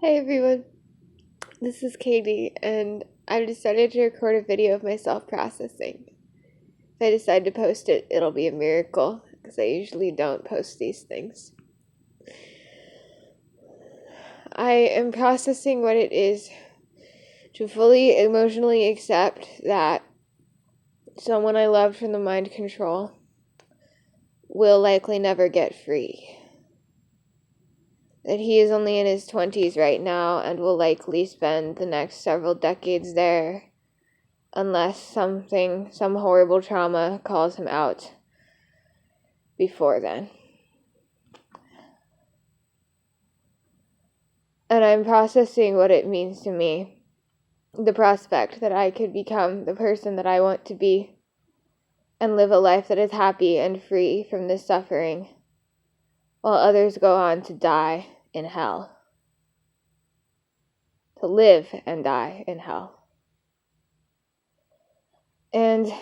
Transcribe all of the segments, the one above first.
Hey everyone, this is Katie, and I've decided to record a video of myself processing. If I decide to post it, it'll be a miracle, because I usually don't post these things. I am processing what it is to fully emotionally accept that someone I loved from the mind control will likely never get free. That he is only in his 20s right now and will likely spend the next several decades there unless some horrible trauma calls him out before then. And I'm processing what it means to me, the prospect that I could become the person that I want to be and live a life that is happy and free from this suffering, while others go on to die in hell. To live and die in hell. And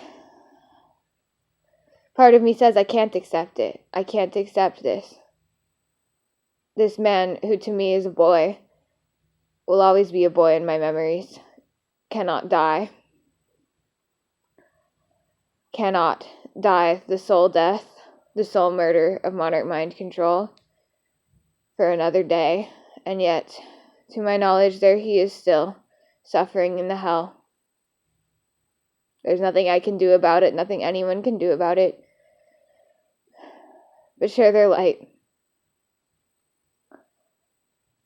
part of me says I can't accept it. I can't accept this. This man, who to me is a boy, will always be a boy in my memories, cannot die. Cannot die the soul death, the soul murder of Monarch mind control for another day. And yet, to my knowledge, there he is still, suffering in the hell. There's nothing I can do about it, nothing anyone can do about it, but share their light.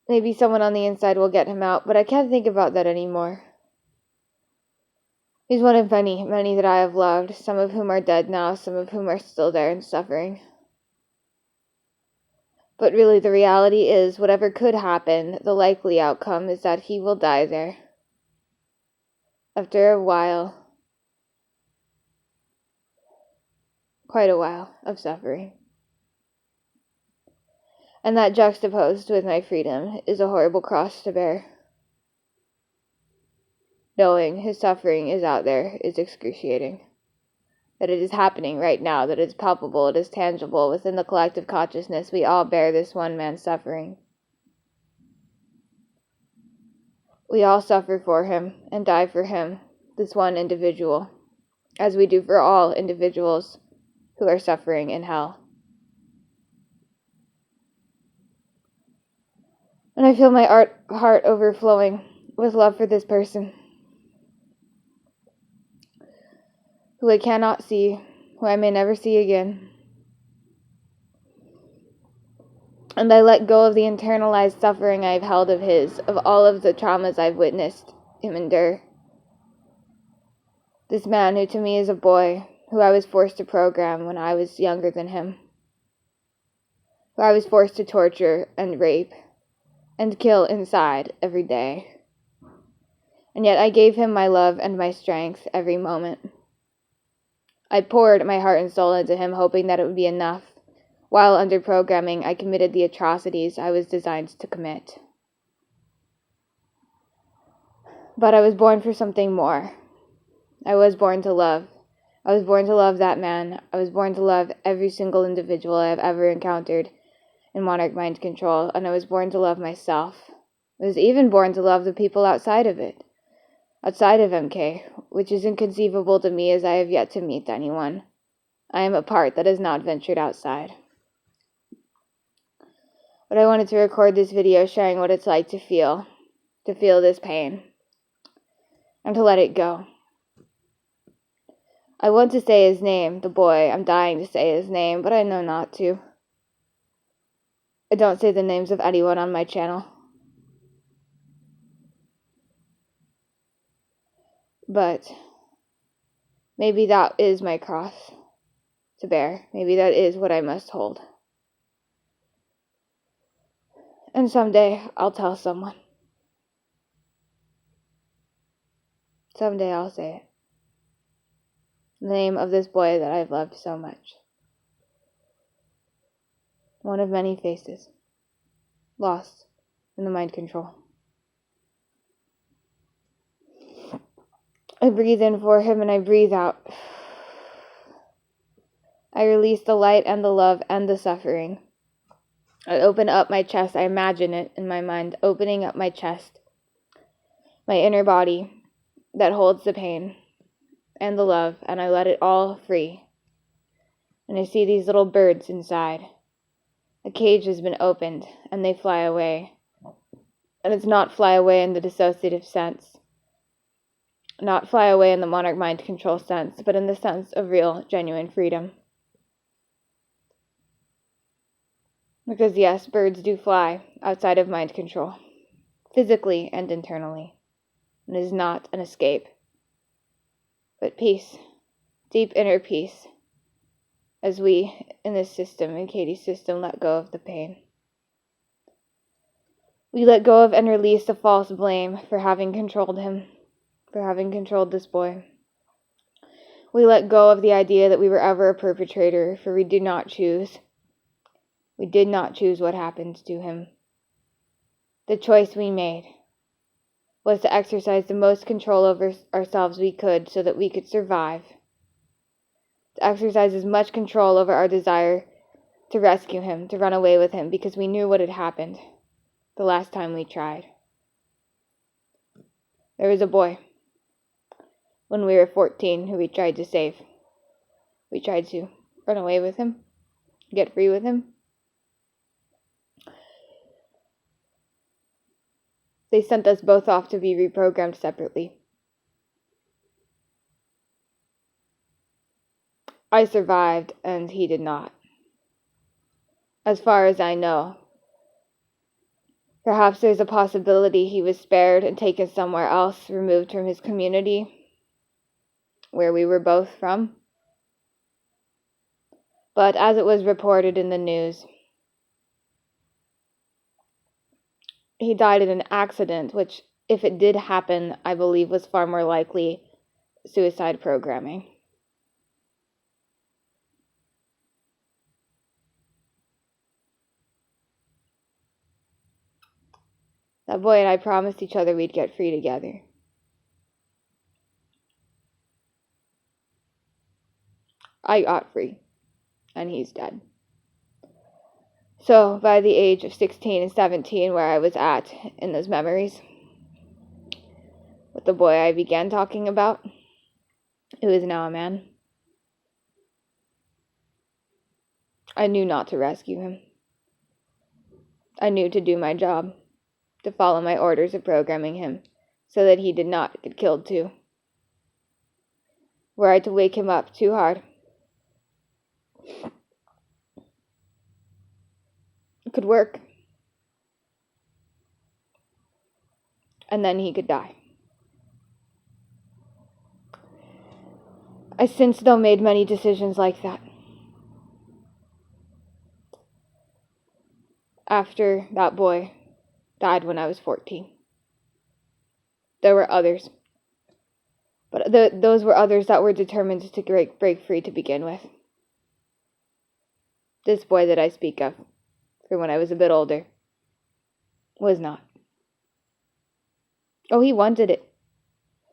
Maybe someone on the inside will get him out, but I can't think about that anymore. He's one of many, many that I have loved, some of whom are dead now, some of whom are still there and suffering. But really, the reality is, whatever could happen, the likely outcome is that he will die there. After a while, quite a while of suffering. And that juxtaposed with my freedom is a horrible cross to bear. Knowing his suffering is out there is excruciating. That it is happening right now, that it is palpable, it is tangible. Within the collective consciousness, we all bear this one man's suffering. We all suffer for him and die for him, this one individual, as we do for all individuals who are suffering in hell. And I feel my heart overflowing with love for this person, who I cannot see, who I may never see again. And I let go of the internalized suffering I've held of his, of all of the traumas I've witnessed him endure. This man who to me is a boy, who I was forced to program when I was younger than him. Who I was forced to torture and rape and kill inside every day. And yet I gave him my love and my strength every moment. I poured my heart and soul into him, hoping that it would be enough. While under programming, I committed the atrocities I was designed to commit. But I was born for something more. I was born to love. I was born to love that man. I was born to love every single individual I have ever encountered in Monarch mind control, and I was born to love myself. I was even born to love the people outside of it, outside of MK, which is inconceivable to me as I have yet to meet anyone. I am a part that has not ventured outside. But I wanted to record this video sharing what it's like to feel this pain, and to let it go. I want to say his name, the boy. I'm dying to say his name, but I know not to. I don't say the names of anyone on my channel. But maybe that is my cross to bear. Maybe that is what I must hold. And someday I'll tell someone. Someday I'll say it. The name of this boy that I've loved so much. One of many faces. Lost in the mind control. I breathe in for him and I breathe out. I release the light and the love and the suffering. I open up my chest. I imagine it in my mind, opening up my chest, my inner body that holds the pain and the love, and I let it all free. And I see these little birds inside. A cage has been opened, and they fly away. And it's not fly away in the dissociative sense, not fly away in the Monarch mind control sense, but in the sense of real, genuine freedom. Because yes, birds do fly outside of mind control, physically and internally. It is not an escape, but peace, deep inner peace, as we, in this system, in Katie's system, let go of the pain. We let go of and release the false blame for having controlled him, for having controlled this boy. We let go of the idea that we were ever a perpetrator, for we did not choose. We did not choose what happened to him. The choice we made was to exercise the most control over ourselves we could so that we could survive. To exercise as much control over our desire to rescue him, to run away with him, because we knew what had happened the last time we tried. There was a boy, when we were 14, who we tried to save. We tried to run away with him, get free with him. They sent us both off to be reprogrammed separately. I survived, and he did not. As far as I know. Perhaps there's a possibility he was spared and taken somewhere else, removed from his community, where we were both from. But as it was reported in the news, he died in an accident, which, if it did happen, I believe was far more likely suicide programming. That boy and I promised each other we'd get free together. I got free, and he's dead. So, by the age of 16 and 17, where I was at in those memories, with the boy I began talking about, who is now a man, I knew not to rescue him. I knew to do my job, to follow my orders of programming him, so that he did not get killed too. Were I to wake him up too hard, it could work. And then he could die. I since though made many decisions like that. After that boy died when I was 14. There were others. But those were others that were determined to break free to begin with. This boy that I speak of, from when I was a bit older, was not. Oh, he wanted it.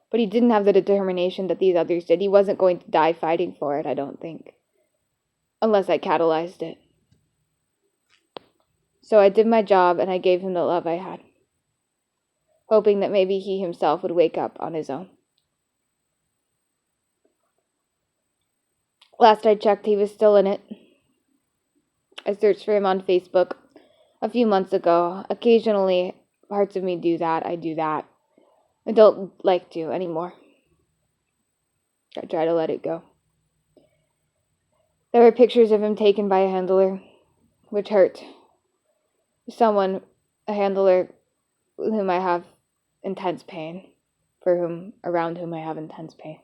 But he didn't have the determination that these others did. He wasn't going to die fighting for it, I don't think. Unless I catalyzed it. So I did my job and I gave him the love I had, hoping that maybe he himself would wake up on his own. Last I checked, he was still in it. I searched for him on Facebook a few months ago. Occasionally, parts of me do that. I do that. I don't like to anymore. I try to let it go. There were pictures of him taken by a handler, which hurt. Someone, a handler with whom I have intense pain, around whom I have intense pain.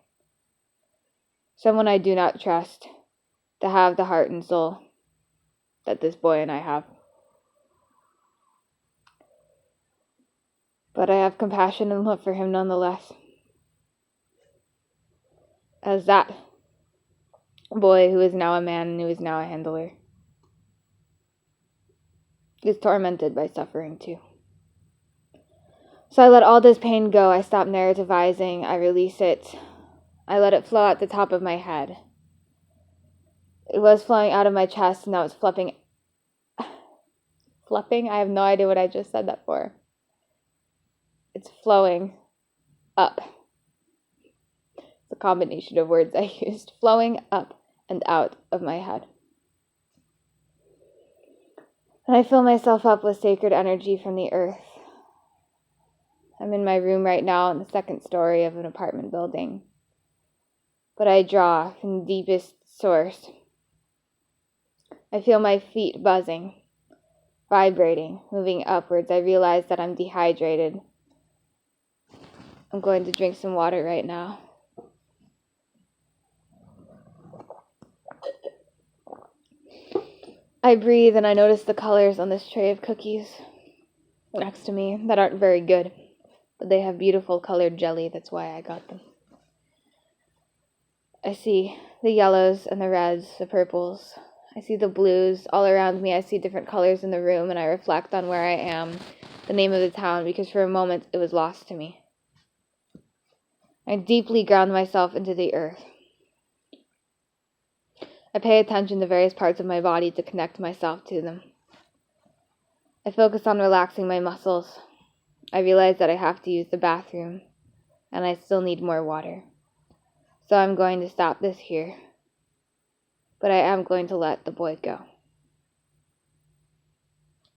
Someone I do not trust to have the heart and soul that this boy and I have. But I have compassion and love for him nonetheless. As that boy who is now a man and who is now a handler is tormented by suffering too. So I let all this pain go. I stop narrativizing. I release it. I let it flow at the top of my head. It was flowing out of my chest, and now it's flipping fluffing. I have no idea what I just said that for. It's flowing up. It's a combination of words I used. Flowing up and out of my head. And I fill myself up with sacred energy from the earth. I'm in my room right now on the second story of an apartment building. But I draw from the deepest source. I feel my feet buzzing, vibrating, moving upwards. I realize that I'm dehydrated. I'm going to drink some water right now. I breathe and I notice the colors on this tray of cookies next to me that aren't very good, but they have beautiful colored jelly. That's why I got them. I see the yellows and the reds, the purples. I see the blues all around me. I see different colors in the room, and I reflect on where I am, the name of the town, because for a moment it was lost to me. I deeply ground myself into the earth. I pay attention to various parts of my body to connect myself to them. I focus on relaxing my muscles. I realize that I have to use the bathroom, and I still need more water. So I'm going to stop this here. But I am going to let the boy go.